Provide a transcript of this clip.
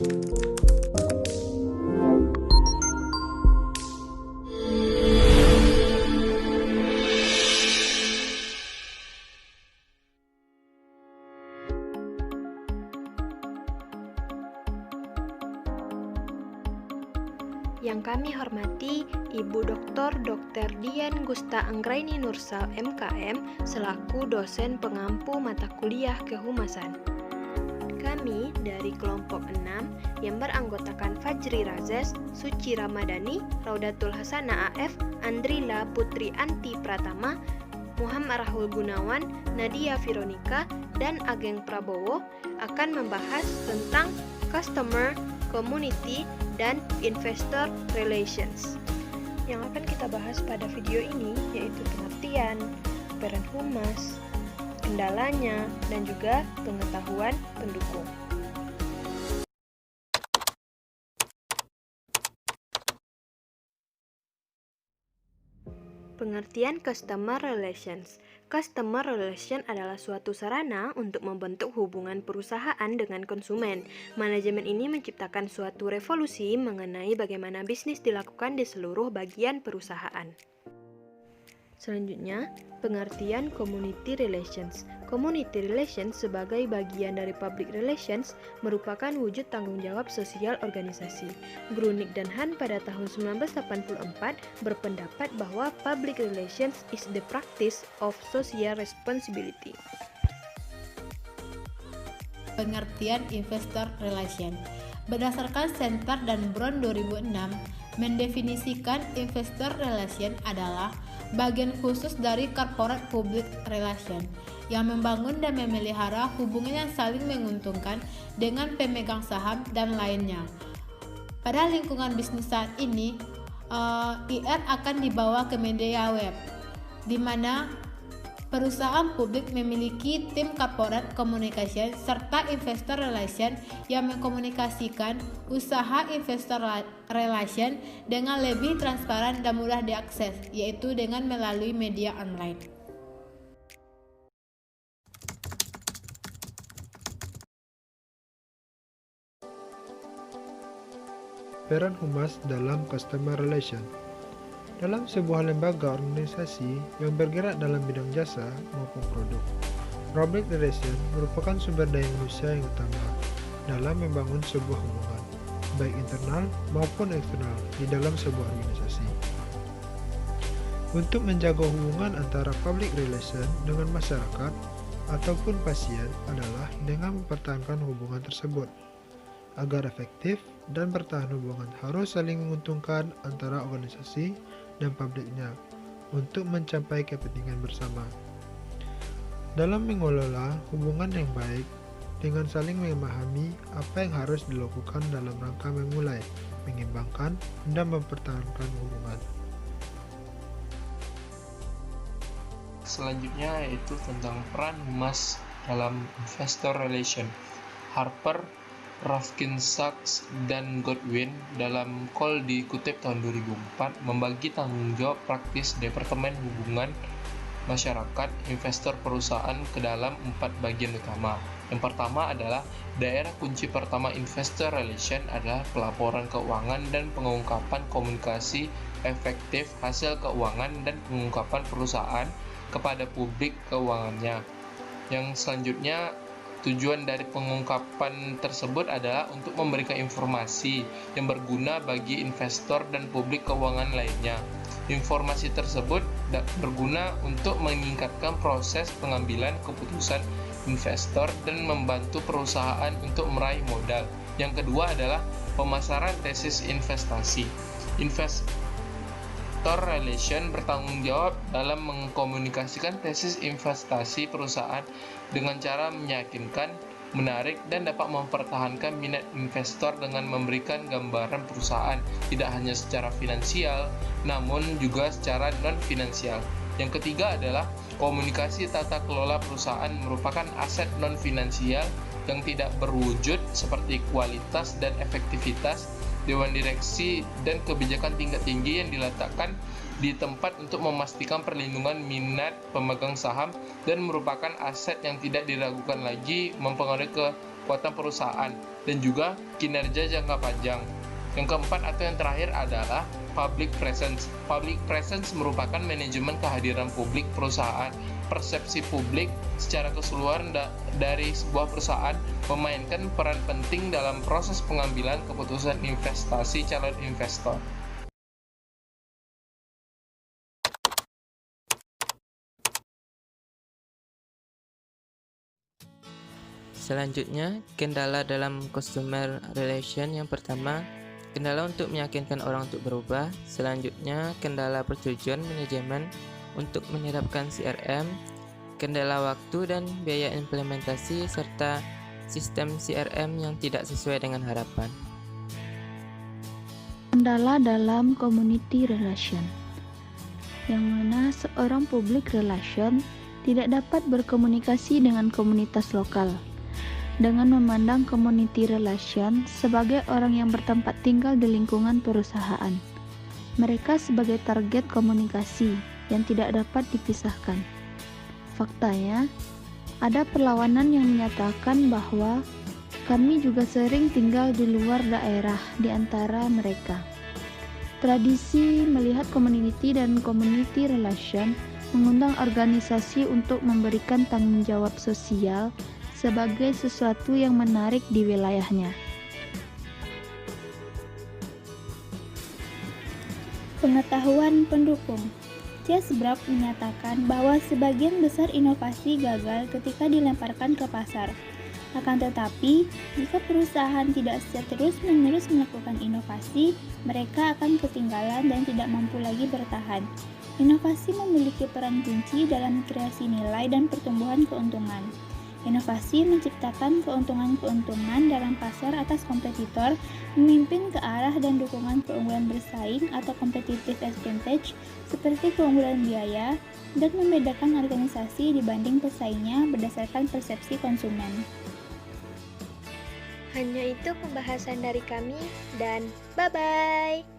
Yang kami hormati Ibu Dr. Dian Gusta Anggraini Nursal MKM selaku dosen pengampu mata kuliah kehumasan. Kami dari kelompok 6 yang beranggotakan Fajri Razes, Suci Ramadhani, Raudatul Hasanah AF, Andrila Putri Anti Pratama, Muhammad Rahul Gunawan, Nadia Veronica, dan Ageng Prabowo akan membahas tentang Customer, Community, dan Investor Relations. Yang akan kita bahas pada video ini yaitu pengertian, peran humas, kendalanya, dan juga pengetahuan pendukung. Pengertian Customer Relations. Customer Relation adalah suatu sarana untuk membentuk hubungan perusahaan dengan konsumen. Manajemen ini menciptakan suatu revolusi mengenai bagaimana bisnis dilakukan di seluruh bagian perusahaan. Selanjutnya, pengertian Community Relations. Community Relations sebagai bagian dari Public Relations merupakan wujud tanggung jawab sosial organisasi. Grunik dan Han pada tahun 1984 berpendapat bahwa Public Relations is the practice of social responsibility. Pengertian Investor Relation. Berdasarkan Center dan Brown 2006, mendefinisikan Investor Relation adalah bagian khusus dari Corporate Public Relation yang membangun dan memelihara hubungan yang saling menguntungkan dengan pemegang saham dan lainnya. Pada lingkungan bisnis saat ini, IR akan dibawa ke media web, di mana perusahaan publik memiliki tim corporate communication serta investor relation yang mengkomunikasikan usaha investor relation dengan lebih transparan dan mudah diakses, yaitu dengan melalui media online. Peran humas dalam customer relation. Dalam sebuah lembaga organisasi yang bergerak dalam bidang jasa maupun produk, public relation merupakan sumber daya manusia yang utama dalam membangun sebuah hubungan, baik internal maupun eksternal di dalam sebuah organisasi. Untuk menjaga hubungan antara public relation dengan masyarakat ataupun pasien adalah dengan mempertahankan hubungan tersebut. Agar efektif dan bertahan, hubungan harus saling menguntungkan antara organisasi dan publiknya untuk mencapai kepentingan bersama. Dalam mengelola hubungan yang baik dengan saling memahami apa yang harus dilakukan dalam rangka memulai, mengembangkan, dan mempertahankan hubungan. Selanjutnya yaitu tentang peran humas dalam investor relation. Harper, Rafkin Sachs, dan Godwin dalam call dikutip tahun 2004 membagi tanggung jawab praktis Departemen Hubungan Masyarakat Investor Perusahaan ke dalam 4 bagian utama. Yang pertama adalah daerah kunci pertama investor relation adalah pelaporan keuangan dan pengungkapan komunikasi efektif hasil keuangan dan pengungkapan perusahaan kepada publik keuangannya. Yang selanjutnya, tujuan dari pengungkapan tersebut adalah untuk memberikan informasi yang berguna bagi investor dan publik keuangan lainnya. Informasi tersebut berguna untuk meningkatkan proses pengambilan keputusan investor dan membantu perusahaan untuk meraih modal. Yang kedua adalah pemasaran tesis investasi. Investor relation bertanggung jawab dalam mengkomunikasikan tesis investasi perusahaan dengan cara meyakinkan, menarik, dan dapat mempertahankan minat investor dengan memberikan gambaran perusahaan tidak hanya secara finansial, namun juga secara non-finansial. Yang ketiga adalah komunikasi tata kelola perusahaan merupakan aset non-finansial yang tidak berwujud seperti kualitas dan efektivitas dewan direksi dan kebijakan tingkat tinggi yang diletakkan di tempat untuk memastikan perlindungan minat pemegang saham dan merupakan aset yang tidak diragukan lagi mempengaruhi kekuatan perusahaan, dan juga kinerja jangka panjang. Yang keempat atau yang terakhir adalah public presence. Public presence merupakan manajemen kehadiran publik perusahaan. Persepsi publik secara keseluruhan dari sebuah perusahaan memainkan peran penting dalam proses pengambilan keputusan investasi calon investor. Selanjutnya, kendala dalam customer relation. Yang pertama, kendala untuk meyakinkan orang untuk berubah. Selanjutnya, kendala persetujuan manajemen untuk menerapkan CRM, kendala waktu dan biaya implementasi, serta sistem CRM yang tidak sesuai dengan harapan. Kendala dalam community relation, yang mana seorang public relation tidak dapat berkomunikasi dengan komunitas lokal dengan memandang community relation sebagai orang yang bertempat tinggal di lingkungan perusahaan. Mereka sebagai target komunikasi yang tidak dapat dipisahkan. Faktanya, ada perlawanan yang menyatakan bahwa kami juga sering tinggal di luar daerah di antara mereka. Tradisi melihat community dan community relation mengundang organisasi untuk memberikan tanggung jawab sosial sebagai sesuatu yang menarik di wilayahnya. Pengetahuan pendukung. Chessbrooke menyatakan bahwa sebagian besar inovasi gagal ketika dilemparkan ke pasar. Akan tetapi, jika perusahaan tidak terus-menerus melakukan inovasi, mereka akan ketinggalan dan tidak mampu lagi bertahan. Inovasi memiliki peran kunci dalam kreasi nilai dan pertumbuhan keuntungan. Inovasi menciptakan keuntungan-keuntungan dalam pasar atas kompetitor, memimpin ke arah dan dukungan keunggulan bersaing atau competitive advantage seperti keunggulan biaya, dan membedakan organisasi dibanding pesaingnya berdasarkan persepsi konsumen. Hanya itu pembahasan dari kami, dan bye-bye!